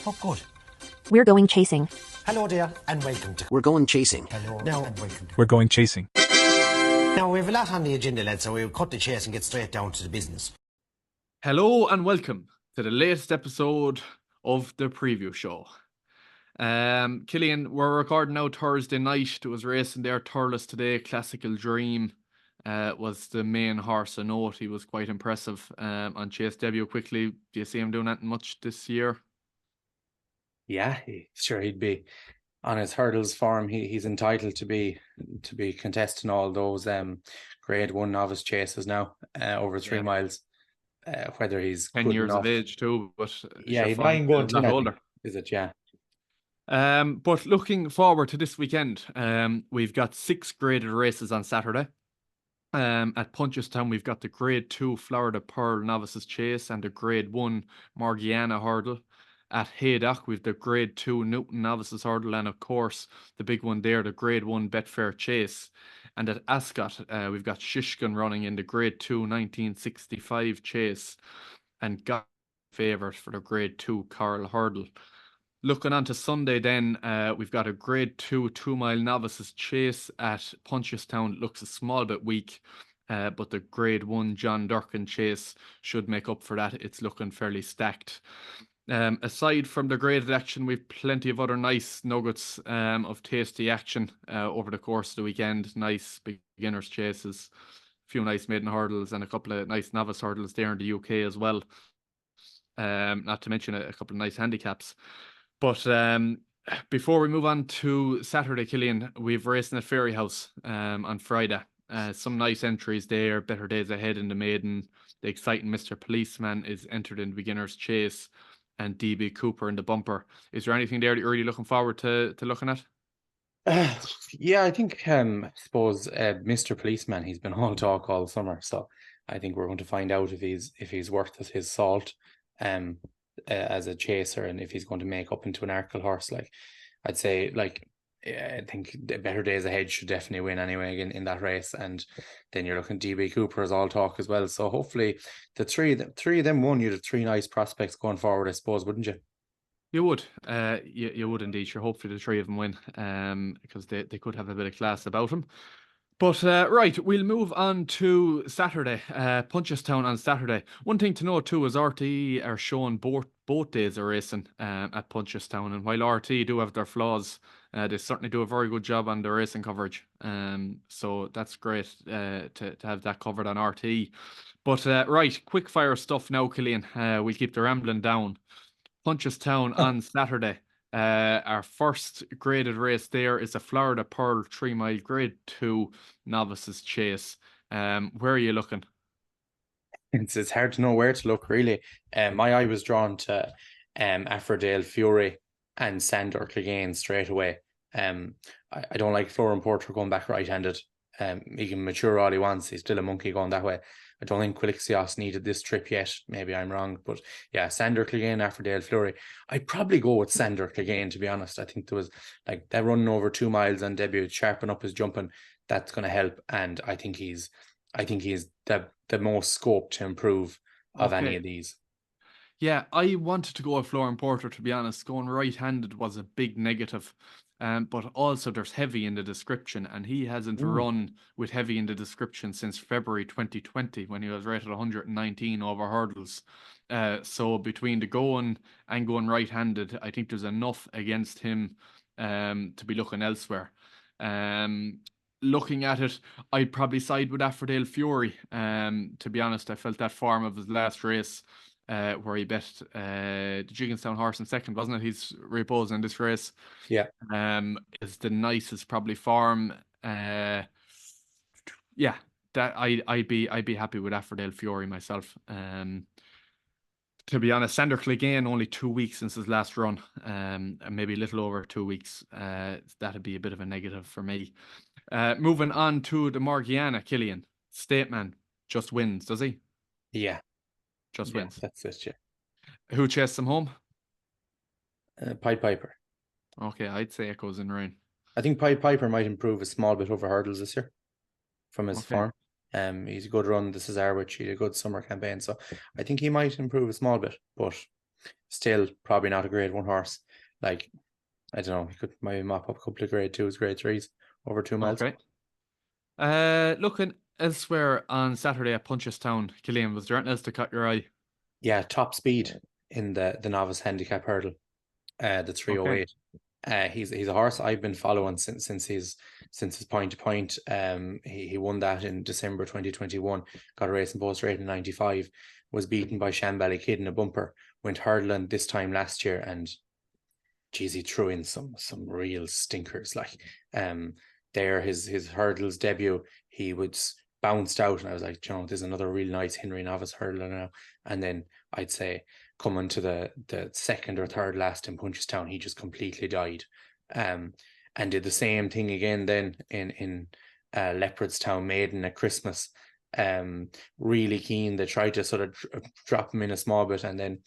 Oh, good. We're going chasing. Hello there, and welcome to... We're going chasing. Hello, now, and welcome to... We're going chasing. Now, we have a lot on the agenda, lads, so we'll cut the chase and get straight down to the business. Hello and welcome to the latest episode of the preview show. Killian, we're recording now Thursday night. There was racing there, Thurles today. Classical Dream was the main horse. A note, he was quite impressive on Chase debut quickly. Do you see him doing anything much this year? Yeah, he'd be on his hurdles form. He's entitled to be contesting all those grade 1 novice chases now over 3 miles. Whether he's 10 years of age too, but yeah, he's going a lot older. Is it? Yeah. But looking forward to this weekend, we've got 6 graded races on Saturday. At Punchestown, we've got the Grade 2 Florida Pearl Novices Chase and the Grade 1 Morgiana Hurdle. At Haydock, we've the Grade 2 Newton Novices Hurdle, and of course, the big one there, the Grade 1 Betfair Chase. And at Ascot, we've got Shishkin running in the Grade 2 1965 Chase, and got favourite for the Grade 2 Coral Hurdle. Looking on to Sunday then, we've got a Grade 2 2-mile Novices Chase at Punchestown. Looks a small bit weak, but the Grade 1 John Durkan Chase should make up for that. It's looking fairly stacked. Aside from the graded action, we've plenty of other nice nuggets of tasty action over the course of the weekend. Nice beginners chases, a few nice maiden hurdles, and a couple of nice novice hurdles there in the UK as well. Not to mention a couple of nice handicaps. But before we move on to Saturday, Killian, we've racing at Fairyhouse on Friday. Some nice entries there, better days ahead in the maiden. The exciting Mr. Policeman is entered in the beginner's chase, and DB Cooper in the bumper. Is there anything there that you're really looking forward to looking at? Yeah, I think I suppose Mr. Policeman, he's been all talk all summer, so I think we're going to find out if he's worth his salt as a chaser, and if he's going to make up into an Arkle horse. Like I'd say, I think the better days ahead should definitely win anyway in that race, and then you're looking DB Cooper as all talk as well. So hopefully the three of them won. You'd have 3 nice prospects going forward, I suppose, wouldn't you? You would, you would indeed. Sure, hopefully the 3 of them win, because they could have a bit of class about them. But right, we'll move on to Saturday, Punchestown on Saturday. One thing to note too is RTE are showing both days of racing at Punchestown, and while RTE do have their flaws, they certainly do a very good job on the racing coverage. So that's great to have that covered on RTE. But right, quick fire stuff now, Killian. We'll keep the rambling down. Punchestown on Saturday. Our first graded race there is a Florida Pearl 3-mile Grade 2 Novices Chase. Where are you looking? It's hard to know where to look, really. My eye was drawn to Aphrodite Fury and Sandor Clegane straight away. I don't like Florin Porter going back right-handed. He can mature all he wants. He's still a monkey going that way. I don't think Quilixios needed this trip yet. Maybe I'm wrong. But yeah, Sandor Clegane, Aphrodite Fury. I'd probably go with Sandor Clegane, to be honest. I think there was that running over 2 miles on debut, sharpen up his jumping. That's going to help. And I think he's the most scope to improve of any of these. Yeah, I wanted to go with Florin Porter, to be honest. Going right-handed was a big negative. But also there's heavy in the description, and he hasn't run with heavy in the description since February 2020 when he was rated 119 over hurdles. So between the going and going right-handed, I think there's enough against him to be looking elsewhere. Looking at it, I'd probably side with Aphrodite Fury. To be honest, I felt that form of his last race, where he bet the Jigginstown horse in second, wasn't it? He's reposing this race. Yeah. Is the nicest probably form. Yeah, that I'd be happy with Aphrodite Fury myself. To be honest, Sandor Clegane only 2 weeks since his last run, and maybe a little over 2 weeks. That'd be a bit of a negative for me. Moving on to the Morgiana, Killian. Stateman just wins, does he? Yeah. Just wins. That's it, yeah. Who chased him home? Pied Piper. Okay, I'd say Echoes in Rain. I think Pied Piper might improve a small bit over hurdles this year from his form. He's a good run. This is Arwich. He had a good summer campaign, so I think he might improve a small bit. But Still probably not a grade 1 horse. Like, I don't know, he could maybe mop up a couple of grade 2s, grade 3s over 2 miles. Okay. Looking elsewhere on Saturday at Punchestown, Killian, was there anything else to caught your eye? Yeah, top speed in the novice handicap hurdle, the 308. He's a horse I've been following since his point to point. He won that in December 2021. Got a racing post rating 95. Was beaten by Shambally Kid in a bumper. Went hurdling this time last year, and geez, he threw in some real stinkers. Like, there his hurdles debut, he was bounced out, and I was like, John, there's another really nice Henry novice hurdler now. And then I'd say coming to the second or third last in Punchestown, he just completely died. And did the same thing again then in Leopardstown Maiden at Christmas. Really keen. They tried to sort of drop him in a small bit, and then,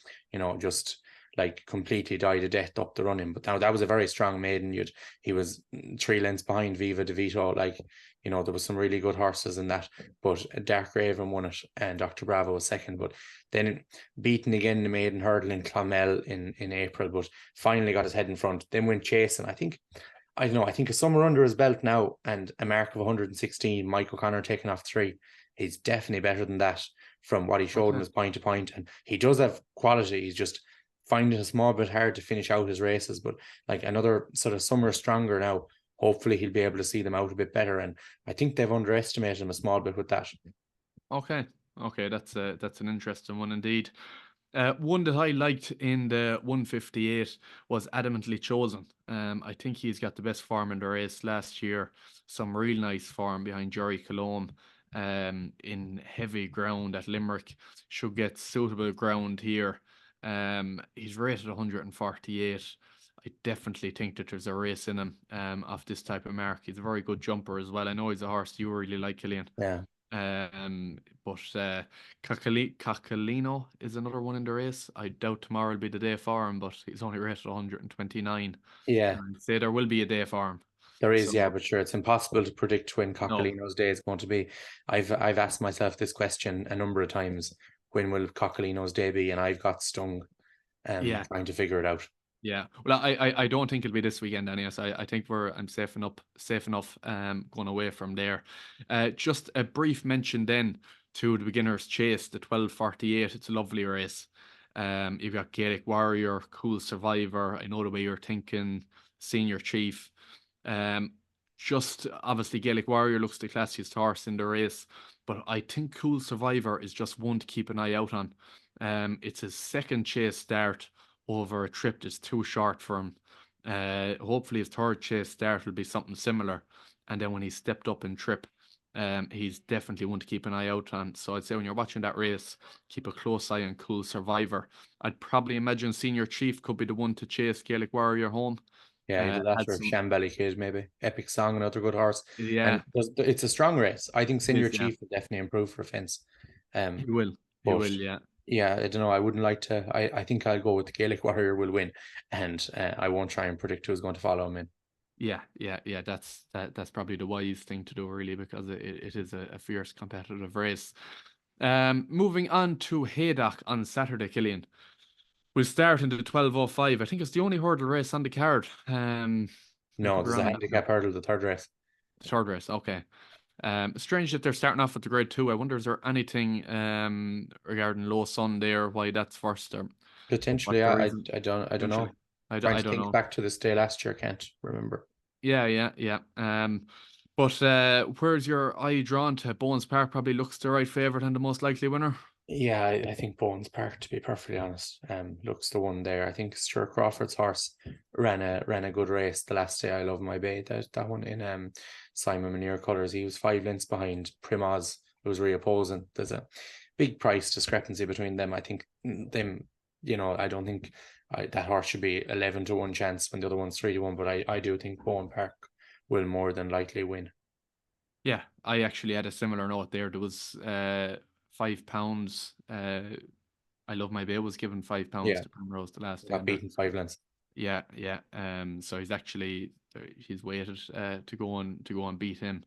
just like completely died a death up the running. But now that was a very strong maiden. He was 3 lengths behind Viva De Vito. Like, there was some really good horses in that, but Dark Raven won it and Dr. Bravo was second. But then beaten again in the maiden hurdle in Clonmel in April, but finally got his head in front. Then went chasing. I think a summer under his belt now and a mark of 116. Mike O'Connor taking off 3. He's definitely better than that from what he showed in his point to point, and he does have quality. He's just finding it a small bit hard to finish out his races, but like another sort of summer stronger now. Hopefully he'll be able to see them out a bit better, and I think they've underestimated him a small bit with that. Okay, that's an interesting one indeed. One that I liked in the 158 was Adamantly Chosen. I think he's got the best form in the race last year. Some real nice form behind Jerry Colombe. In heavy ground at Limerick, should get suitable ground here. He's rated 148. I definitely think that there's a race in him off this type of mark. He's a very good jumper as well. I know he's a horse you really like, Killian. Yeah. But Cacalino is another one in the race. I doubt tomorrow will be the day for him, but he's only rated 129. Yeah. I'd say there will be a day for him. There is, yeah, but sure, it's impossible to predict when Coccolino's day is going to be. I've asked myself this question a number of times. When will Coccolino's day be? And I've got stung trying to figure it out. Yeah. Well, I don't think it'll be this weekend, anyways. I think I'm safe enough going away from there. Just a brief mention then to the beginner's chase, the 1248. It's a lovely race. You've got Gaelic Warrior, Cool Survivor. I know the way you're thinking, Senior Chief. Just obviously Gaelic Warrior looks the classiest horse in the race, but I think Cool Survivor is just one to keep an eye out on. It's his second chase start over a trip that's too short for him. Hopefully his third chase start will be something similar, and then when he stepped up in trip, he's definitely one to keep an eye out on. So I'd say when you're watching that race, keep a close eye on Cool Survivor. I'd probably imagine Senior Chief could be the one to chase Gaelic Warrior home. Yeah, either that or Shambally Kid, maybe. Epic Song, another good horse. Yeah. And it's a strong race. I think Senior Chief will definitely improve for fence. He will, yeah. Yeah, I don't know. I wouldn't like to. I think I'll go with the Gaelic Warrior will win, and I won't try and predict who's going to follow him in. Yeah. That's probably the wise thing to do, really, because it is a fierce competitive race. Moving on to Haydock on Saturday, Killian. We'll start in the 12:05. I think it's the only hurdle race on the card. No, there's a handicap hurdle, the third race. The third race, okay. Strange that they're starting off with the grade 2. I wonder, is there anything regarding Low Sun there, why that's first? Or potentially, I don't know. I don't think know. Back to this day last year, can't remember. Yeah. But where's your eye drawn to? Bones Park probably looks the right favourite and the most likely winner. Yeah, I think Bones Park, to be perfectly honest, looks the one there. I think Stuart Crawford's horse ran a good race the last day. I Love My Bay, that one in Simon Muneer colours. He was 5 lengths behind Primoz, who was reopposing. There's a big price discrepancy between them. I think them, I don't think that horse should be 11-1 chance when the other one's 3-1, but I do think Bones Park will more than likely win. Yeah, I actually had a similar note there. There was £5. I Love My Bay was given £5 to Primrose the last time. Beaten 5 lengths. Yeah. So he's waited to go and beat him,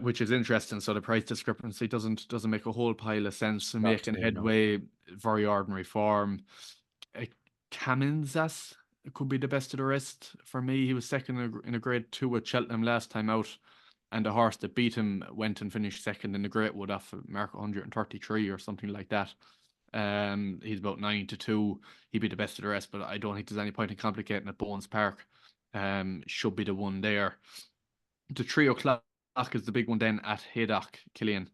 which is interesting. So the price discrepancy doesn't make a whole pile of sense. Making headway, very ordinary form. Kamenzias could be the best of the rest for me. He was second in a grade 2 at Cheltenham last time out, and the horse that beat him went and finished second in the Greatwood off mark 133 or something like that. He's about 9-2. He'd be the best of the rest, but I don't think there's any point in complicating at Bones Park. Should be the one there. The 3 o'clock is the big one then at Haydock, Killian.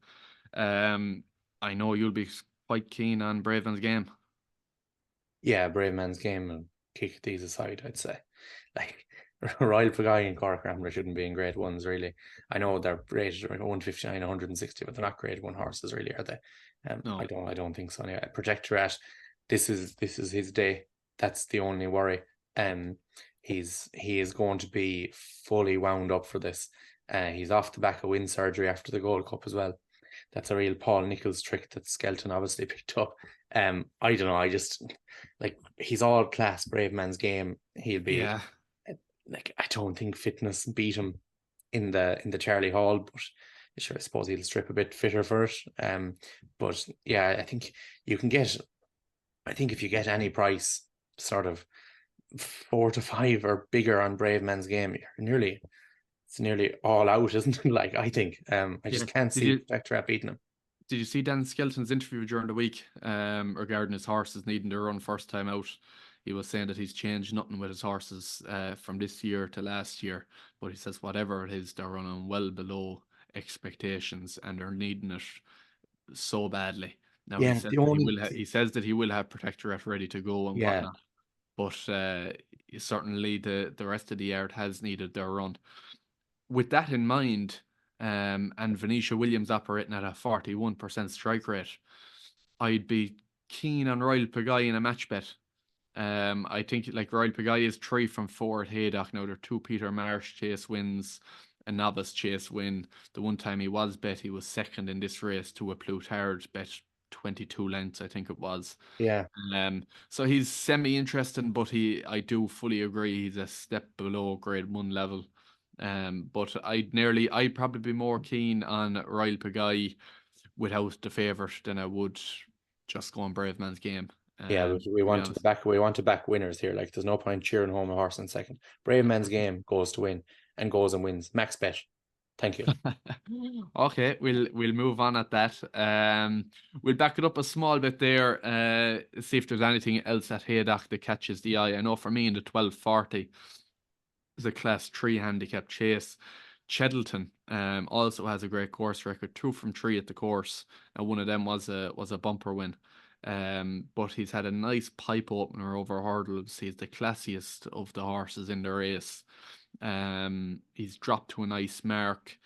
I know you'll be quite keen on Bravemansgame. Yeah, Bravemansgame and kick these aside, I'd say. Like, Royal Pagaille and Cork Rambler shouldn't be in grade ones, really. I know they're rated 159, 160, but they're not grade 1 horses, really, are they? No. I don't think so. Anyway, Protectorate, this is his day. That's the only worry. He is going to be fully wound up for this. He's off the back of wind surgery after the Gold Cup as well. That's a real Paul Nicholls trick that Skelton obviously picked up. I don't know. I just like, he's all class. Bravemansgame. He'll be like, I don't think fitness beat him in the Charlie Hall, but sure, I suppose he'll strip a bit fitter for it. But yeah, I think you can get. I think if you get any price, sort of 4 to 5 or bigger on Bravemansgame, it's nearly all out, isn't it? Like, I think. I just can't see Protectorate beating him. Did you see Dan Skelton's interview during the week regarding his horses needing to run first time out? He was saying that he's changed nothing with his horses from this year to last year, but he says whatever it is, they're running well below expectations and they're needing it so badly. Now, Yeah, he says that he will have Protectorate ready to go and whatnot, but certainly the rest of the yard has needed their run. With that in mind, and Venetia Williams operating at a 41% strike rate, I'd be keen on Royal Pagaille in a match bet. I think like Royal Pagaille is 3 from 4 at Haydock. Now, there are 2 Peter Marsh chase wins, a novice chase win. The one time he was bet, he was second in this race to a Plutard bet 22 lengths, I think it was. Yeah. So he's semi-interesting, but I do fully agree he's a step below grade 1 level. But I'd probably be more keen on Royal Pagaille without the favourite than I would just go on Bravemansgame. We want to back winners here. Like, there's no point cheering home a horse in second. Bravemansgame goes to win and goes and wins. Max bet. Thank you. Okay, we'll move on at that. We'll back it up a small bit there. See if there's anything else at Haydock that catches the eye. I know for me in the 1240 is a class 3 handicap chase. Cheddleton also has a great course record, 2 from 3 at the course, and one of them was a bumper win. But he's had a nice pipe opener over hurdles. He's the classiest of the horses in the race. He's dropped to a nice mark.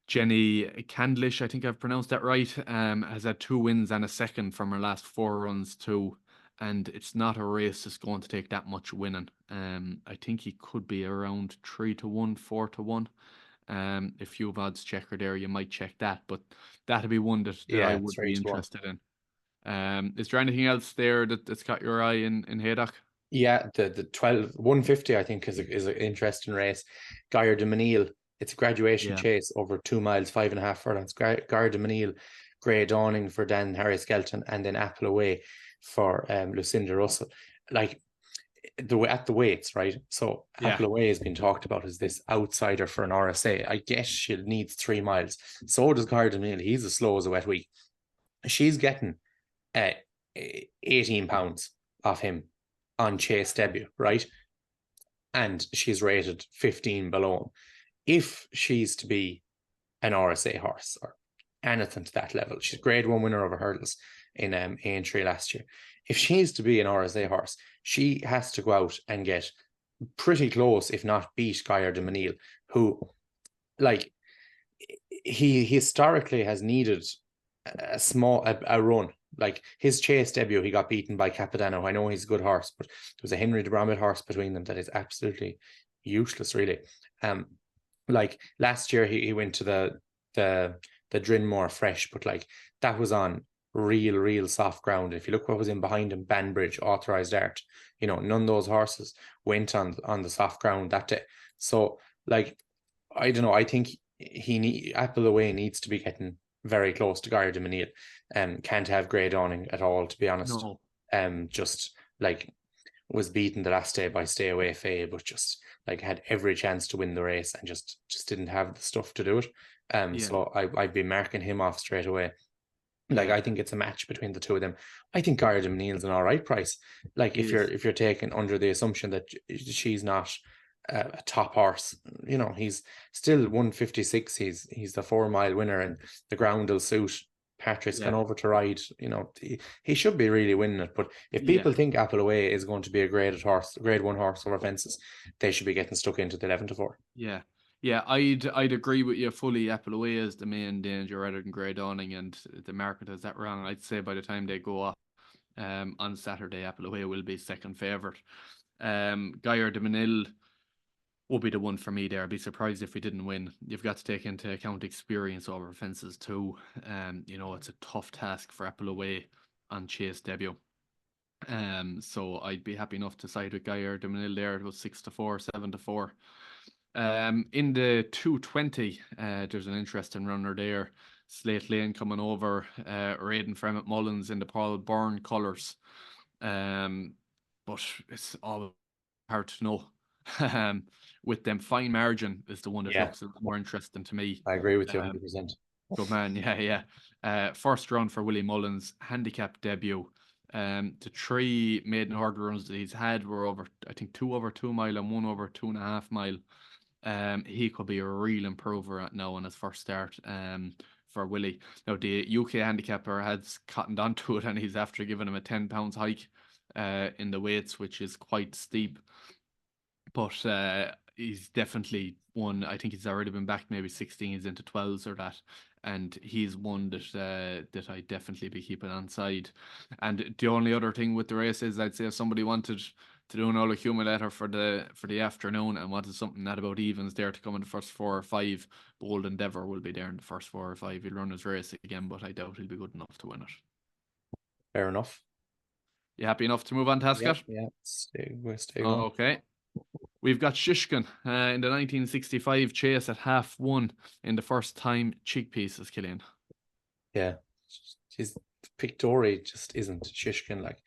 Jenny Candlish, I think I've pronounced that right, has had 2 wins and a second from her last 4 runs too. And it's not a race that's going to take that much winning. I think he could be around 3-1, 4-1. If you have odds checker there, you might check that, but that'd be one that I would be interested in. Is there anything else there that's got your eye in Haydock? Yeah, the 150 I think is an interesting race. Gaillard de Menil, it's a graduation chase over 2 miles, 5.5 furlongs. Gaillard de Menil, Grey Dawning for Dan Harry Skelton, and then Apple Away for Lucinda Russell. Like, at the weights, right? So Apple Away has been talked about as this outsider for an RSA. I guess she needs 3 miles. So does Gaillard de Menil. He's as slow as a wet week. She's getting 18 pounds off him on chase debut, right? And she's rated 15 below him. If she's to be an RSA horse or anything to that level, she's grade 1 winner over hurdles in Aintree last year. If she's to be an RSA horse, she has to go out and get pretty close, if not beat Gaillard de Menil, who, like, he historically has needed a run. Like, his chase debut, he got beaten by Capadano. I know he's a good horse, but there was a Henry de Bromhead horse between them that is absolutely useless, really. Like, last year he went to the Drinmore Fresh, but like, that was on real soft ground. If you look what was in behind him, Banbridge, Authorized Art, none of those horses went on the soft ground that day. So, like, I don't know. I think Apple Away needs to be getting very close to Gaillard de Menil. Can't have Grey Dawning at all, to be honest. No. Just like was beaten the last day by Stay Away Faye, but just like had every chance to win the race and just didn't have the stuff to do it. So I'd be marking him off straight away. Like, I think it's a match between the two of them. I think Garda Neal's an all right price. Like, if you're taking under the assumption that she's not a top horse, you know, he's still 156. He's the 4 mile winner, and the ground will suit. Patrick's gone over to ride. You know, he should be really winning it. But if people think Apple Away is going to be a grade 1 horse over fences, they should be getting stuck into the 11-4. Yeah. Yeah, I'd agree with you fully. Apple Away is the main danger rather than Grey Dawning, and the market has that wrong. I'd say by the time they go up on Saturday, Apple Away will be second favourite. Gaillard de Menil will be the one for me there. I'd be surprised if we didn't win. You've got to take into account experience over fences too. You know, it's a tough task for Apple Away on Chase debut. So I'd be happy enough to side with Gaillard de Menil there. It was 6-4, 7-4. In the 220, there's an interesting runner there. Slate Lane coming over, Raiden Fremont Mullins in the Paul Byrne colours. But it's all hard to know. With them, Fine Margin is the one that looks a bit more interesting to me. I agree with you 100%. Good man, yeah. First run for Willie Mullins, handicap debut. The 3 maiden hurdle runs that he's had were over, I think, 2 over 2 mile and 1 over 2.5 mile. He could be a real improver now on his first start for Willie. Now, the UK handicapper has cottoned onto it, and he's after giving him a 10 pounds hike in the weights, which is quite steep. But he's definitely one. I think he's already been back maybe 16s into 12s or that. And he's one that I definitely be keeping on side. And the only other thing with the race is, I'd say if somebody wanted to do an all accumulator for the afternoon and wanted something at about evens there to come in the first 4 or 5, Bold Endeavour will be there in the first 4 or 5. He'll run his race again, but I doubt he'll be good enough to win it. Fair enough. You happy enough to move on to Ascot? Yeah. Stay going. Okay. We've got Shishkin in the 1965 chase at 1/2 in the first time cheek pieces, Killian. Yeah. His Pictori just isn't Shishkin. Like,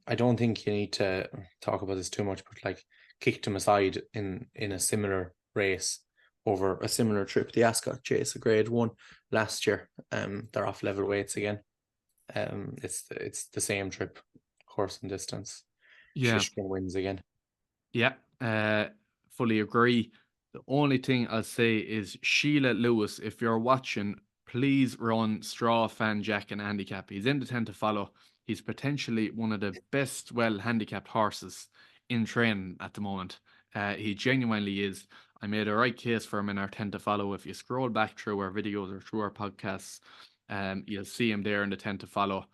I don't think you need to talk about this too much, but like, kicked him aside in a similar race over a similar trip. The Ascot chase, a grade 1 last year. They're off level weights again. It's the same trip, course and distance. Yeah. Shishkin wins again. Yeah, fully agree. The only thing I'll say is, Sheila Lewis, if you're watching, please run Straw, Fan, Jack and Handicap. He's in the 10 to follow. He's potentially one of the best well-handicapped horses in training at the moment. He genuinely is. I made a right case for him in our 10 to follow. If you scroll back through our videos or through our podcasts, you'll see him there in the 10 to follow.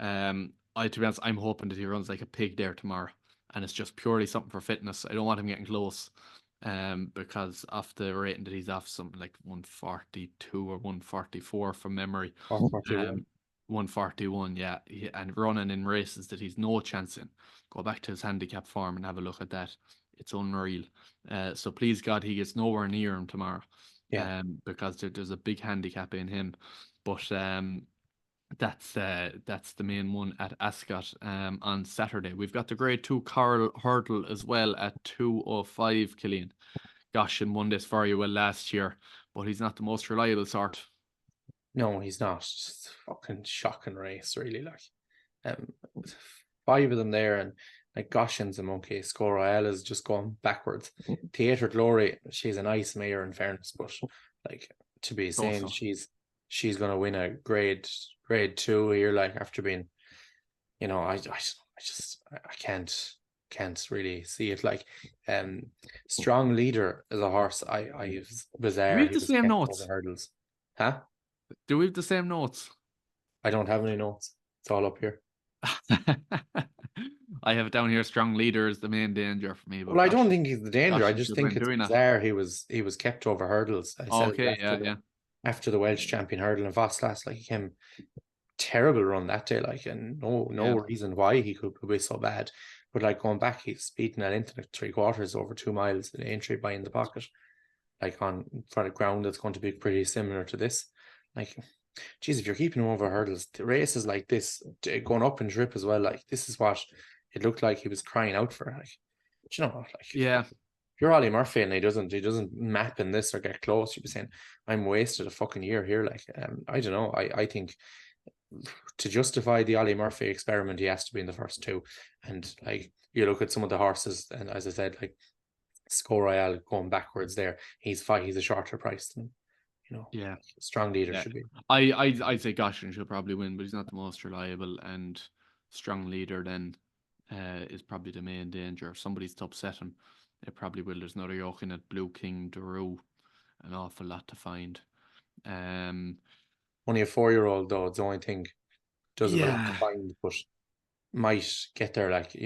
To be honest, I'm hoping that he runs like a pig there tomorrow. And it's just purely something for fitness. I don't want him getting close, because of the rating that he's off, something like 142 or 144 from memory. 141, yeah. And running in races that he's no chance in. Go back to his handicap form and have a look at that. It's unreal. So please God, he gets nowhere near him tomorrow. Yeah. Because there's a big handicap in him. But that's the main one at Ascot on Saturday. We've got the grade 2 Coral Hurdle as well at 2:05, Killian. Goshen won this very well last year, but he's not the most reliable sort. No, he's not. Just fucking shocking race, really. Like, 5 of them there, and like, Goshen's a monkey. Score is just going backwards. Theatre Glory, she's a nice mare in fairness, but like, to be saying she's gonna win a grade 2 here, like, after being, you know, I can't really see it. Like, Strong Leader as a horse, I was there. Do we have the same notes? Hurdles. Huh? Do we have the same notes? I don't have any notes. It's all up here. I have it down here. Strong Leader is the main danger for me. Well, I don't think he's the danger. I just think it's bizarre. He was kept over hurdles. After the Welsh champion hurdle in Voslas, like, he came terrible run that day, like, and no reason why he could be so bad. But like, going back, he's beaten that into like 3/4 over 2 miles in entry by in the pocket, like, on for a ground that's going to be pretty similar to this. Like, geez, if you're keeping him over hurdles, the races like this, going up in trip as well, like, this is what it looked like he was crying out for it. Like, do you know what? Like, Yeah. if you're Ollie Murphy and he doesn't map in this or get close, you'd be saying, I'm wasted a fucking year here. Like, I don't know. I think to justify the Ollie Murphy experiment, he has to be in the first two. And like, you look at some of the horses, and as I said, like Score Royale going backwards there, he's a shorter price than, Yeah. strong leader Yeah. should be. I'd say Goshen should probably win, but he's not the most reliable, and strong leader then is probably the main danger. If somebody's to upset him, it probably will. There's another yoke in at Blue King, Daru, an awful lot to find. Only a 4-year-old though, it's the only thing. Does have a lot to Yeah, find, but might get there, like,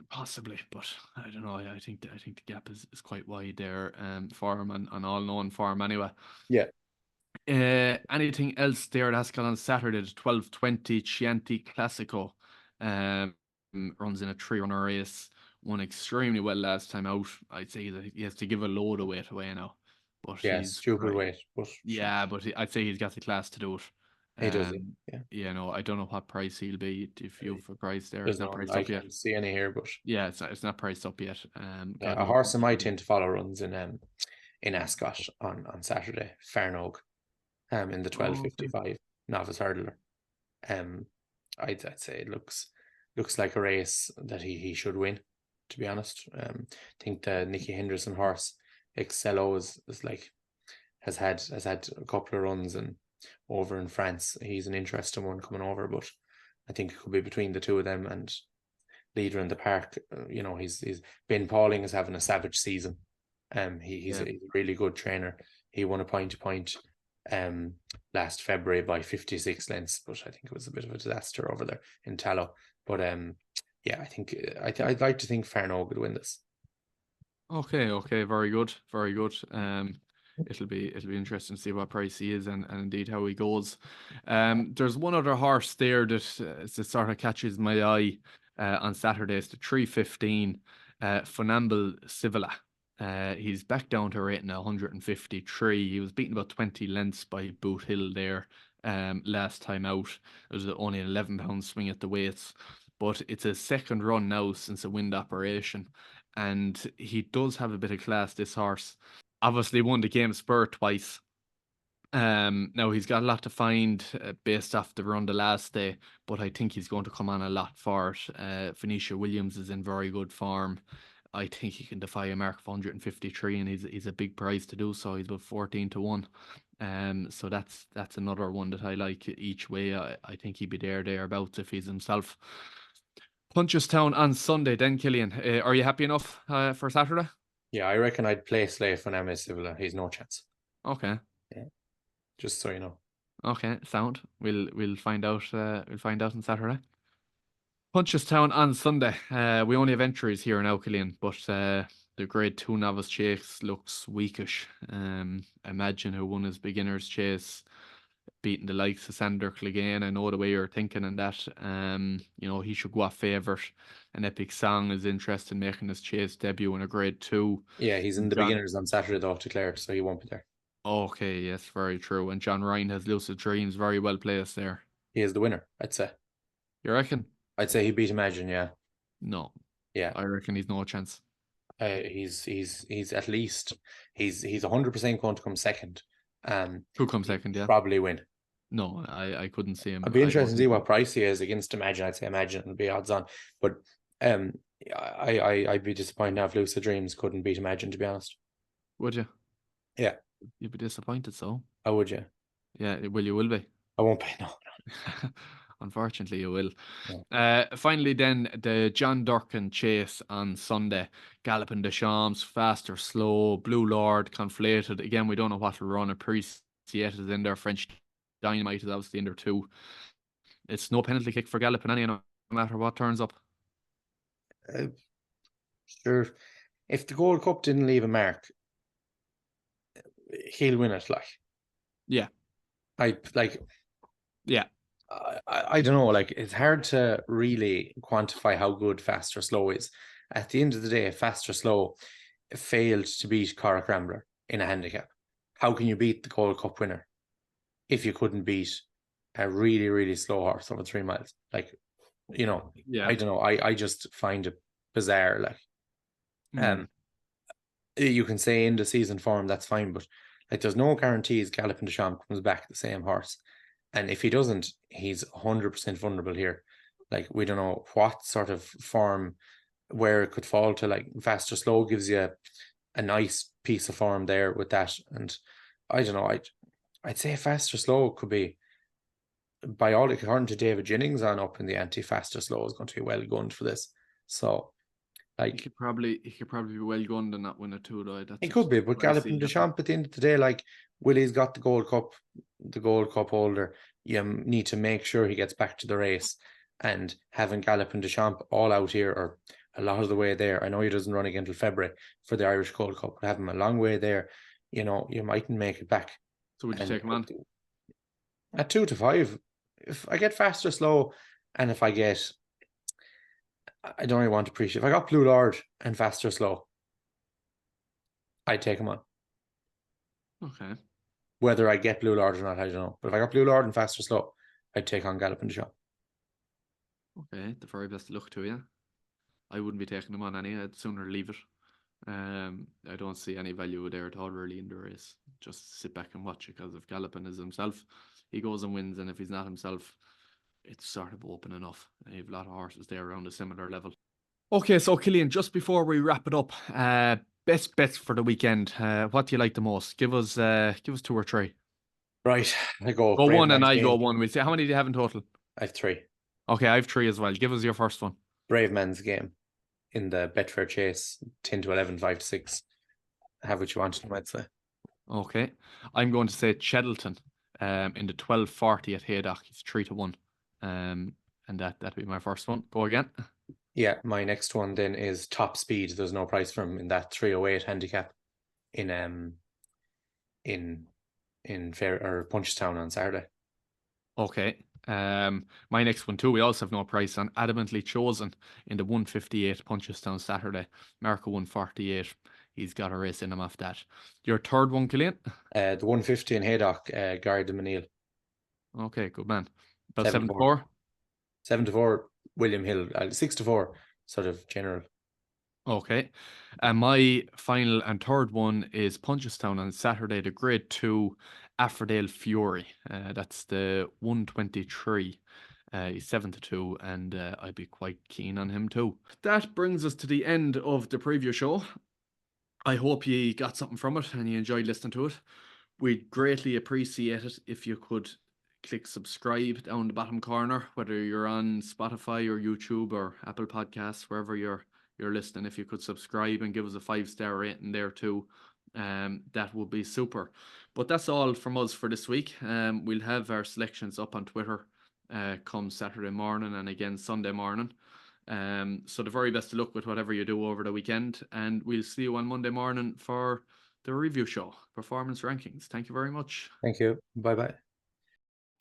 possibly, but I don't know. I think the gap is quite wide there for him, and all known for him anyway. Yeah. Anything else there at Ascot on Saturday, the 12:20 Chianti Classico runs in a 3-runner race. Won extremely well last time out. I'd say that he has to give a load of weight away now, but Yeah, he's stupid weight, but yeah, but I'd say he's got the class to do it. he does it. Yeah. Yeah, no, I don't know what price he'll be. If you have a price there, There's it's not no, priced I up yet. can't see any here, but Yeah, it's not priced up yet. yeah, God a knows. horse in my tend to follow runs in Ascot on Saturday, Farnog, in the Oh, okay. 12:55 novice hurdler. I'd say it looks like a race that he should win, to be honest. I think the Nicky Henderson horse Excello is like has had a couple of runs and over in France. He's an interesting one coming over, but I think it could be between the two of them. And leader in the park, he's Ben Pauling is having a savage season. He's a really good trainer. He won a point to point last February by 56 lengths, but I think it was a bit of a disaster over there in Tallow. But yeah, I think I'd like to think Farnog would win this. Okay, very good, very good. It'll be interesting to see what price he is and indeed how he goes. There's one other horse there that sort of catches my eye on Saturday. It's the 3:15 Funambule Civila. He's back down to rating 153. He was beaten about 20 lengths by Boot Hill there last time out. It was only an 11-pound swing at the weights, but it's a second run now since a wind operation, and he does have a bit of class, this horse. Obviously won the Game Spur twice. Now he's got a lot to find based off the run the last day, but I think he's going to come on a lot for it. Phoenicia Williams is in very good form. I think he can defy a mark of 153, and he's a big prize to do so. He's about 14-1. So that's another one that I like each way. I think he'd be thereabouts if he's himself. Punchestown on Sunday, then Killian. Are you happy enough for Saturday? Yeah, I reckon I'd play Slay Funambule Civila. He's no chance. Okay. Yeah, just so you know. Okay, sound. We'll find out. We'll find out on Saturday. Punchestown on Sunday. We only have entries here now, Killian, but the Grade 2 Novice Chase looks weakish. Imagine who won his beginner's chase, beating the likes of Sander Clegane. I know the way you're thinking and that. He should go off favourite. An Epic Song is interested in making his chase debut in a Grade 2. Yeah, he's in the beginners on Saturday though, declared, so he won't be there. Okay, yes, very true. And John Ryan has Lucid Dreams very well placed there. He is the winner, I'd say. You reckon? I'd say he beat Imagine, yeah. No. Yeah. I reckon he's no chance. He's at least he's 100% going to come second. Could come second, yeah. Probably win. No, I couldn't see him. I'd be interested to see what price he is against Imagine. I'd say Imagine would be odds on. But I'd be disappointed now if Lucid Dreams couldn't beat Imagine, to be honest. Would you? Yeah. You'd be disappointed, so. I would, yeah. Yeah, you will be. I won't be, no. Unfortunately, you will. Yeah. Finally, then, the John Durkan chase on Sunday. Galopin Des Champs, fast or slow. Blue Lord, conflated. Again, we don't know what to run. Appreciate is in there. French Dynamite is obviously in there too. It's no penalty kick for Galopin no matter what turns up. Sure. If the Gold Cup didn't leave a mark, he'll win it, like. Yeah. Yeah. I don't know, like, it's hard to really quantify how good fast or slow is. At the end of the day, fast or slow failed to beat Corach Rambler in a handicap. How can you beat the Gold Cup winner if you couldn't beat a really, really slow horse over 3 miles? Like, You know, Yeah. I don't know. I just find it bizarre. Like, you can say in the season form, that's fine, but like there's no guarantees Galopin Des Champs comes back the same horse. And if he doesn't, he's 100% vulnerable here. Like, we don't know what sort of form, where it could fall to. Like, Fast or Slow gives you a nice piece of form there with that. And I don't know, I'd say Fast or Slow could be, by all according to David Jennings on Up in the Ante, Fast or Slow is going to be well gunned for this. So, like, he could probably be well gunned and not win it too, though. he could be, but Galopin Des Champs at the end of the day, like, Willie's got the Gold Cup holder. You need to make sure he gets back to the race, and having Galopin Des Champs all out here, or a lot of the way there. I know he doesn't run again until February for the Irish Gold Cup, but have him a long way there, you know, you mightn't make it back. So would you take him on? At 2 to 5, if I get Fast or Slow, and if I get, I don't really want to appreciate, if I got Blue Lord and Fast or Slow, I'd take him on. Okay. Whether I get Blue Lord or not, I don't know. But if I got Blue Lord and Fast or Slow, I'd take on Galopin Des Champs. Okay, the very best of luck to you. I wouldn't be taking him on any. I'd sooner leave it. I don't see any value there at all really in the race. Just sit back and watch it, because if Galopin is himself, he goes and wins, and if he's not himself, it's sort of open enough. I have a lot of horses there around a similar level. Okay, so Killian, just before we wrap it up, best bets for the weekend. What do you like the most? Give us 2 or 3. Right, I go one and I go one. We'll see. How many do you have in total? I have 3. Okay, I have 3 as well. Give us your first one. Bravemansgame in the Betfair Chase, 10 to 11, 5 to 6. Have what you want, I'd say. Okay, I'm going to say Cheltenham in the 12:40 at Haydock. It's 3 to 1. And that'd be my first one. Go again. Yeah, my next one then is Top Speed. There's no price for him in that 308 handicap in Punchestown on Saturday. Okay. My next one too, we also have no price on, Adamantly Chosen in the 158 Punchestown Saturday. Marco 148. He's got a race in him off that. Your third one, Killian? The 150 in Haydock, Gary de Menil. Okay, good man. About 7 to 4? 7 to 4, William Hill. 6 to 4, sort of general. Okay. And my final and third one is Punchestown on Saturday, the Grade 2 Affordale Fury. That's the 123. He's 7 to 2, and I'd be quite keen on him too. That brings us to the end of the preview show. I hope you got something from it and you enjoyed listening to it. We'd greatly appreciate it if you could click subscribe down the bottom corner, whether you're on Spotify or YouTube or Apple Podcasts, wherever you're listening. If you could subscribe and give us a 5-star rating there too, that would be super. But that's all from us for this week. We'll have our selections up on Twitter come Saturday morning and again Sunday morning. So the very best of luck with whatever you do over the weekend, and we'll see you on Monday morning for the review show, Performance Rankings. Thank you very much. Thank you. Bye-bye.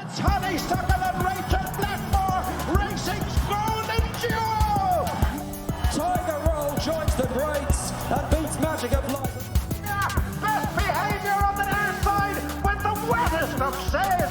It's Honeysuckle and Rachel Blackmore, racing's golden duo! Tiger Roll joins the greats and beats Magic of Life. Best behaviour on the air side with the wettest of sails!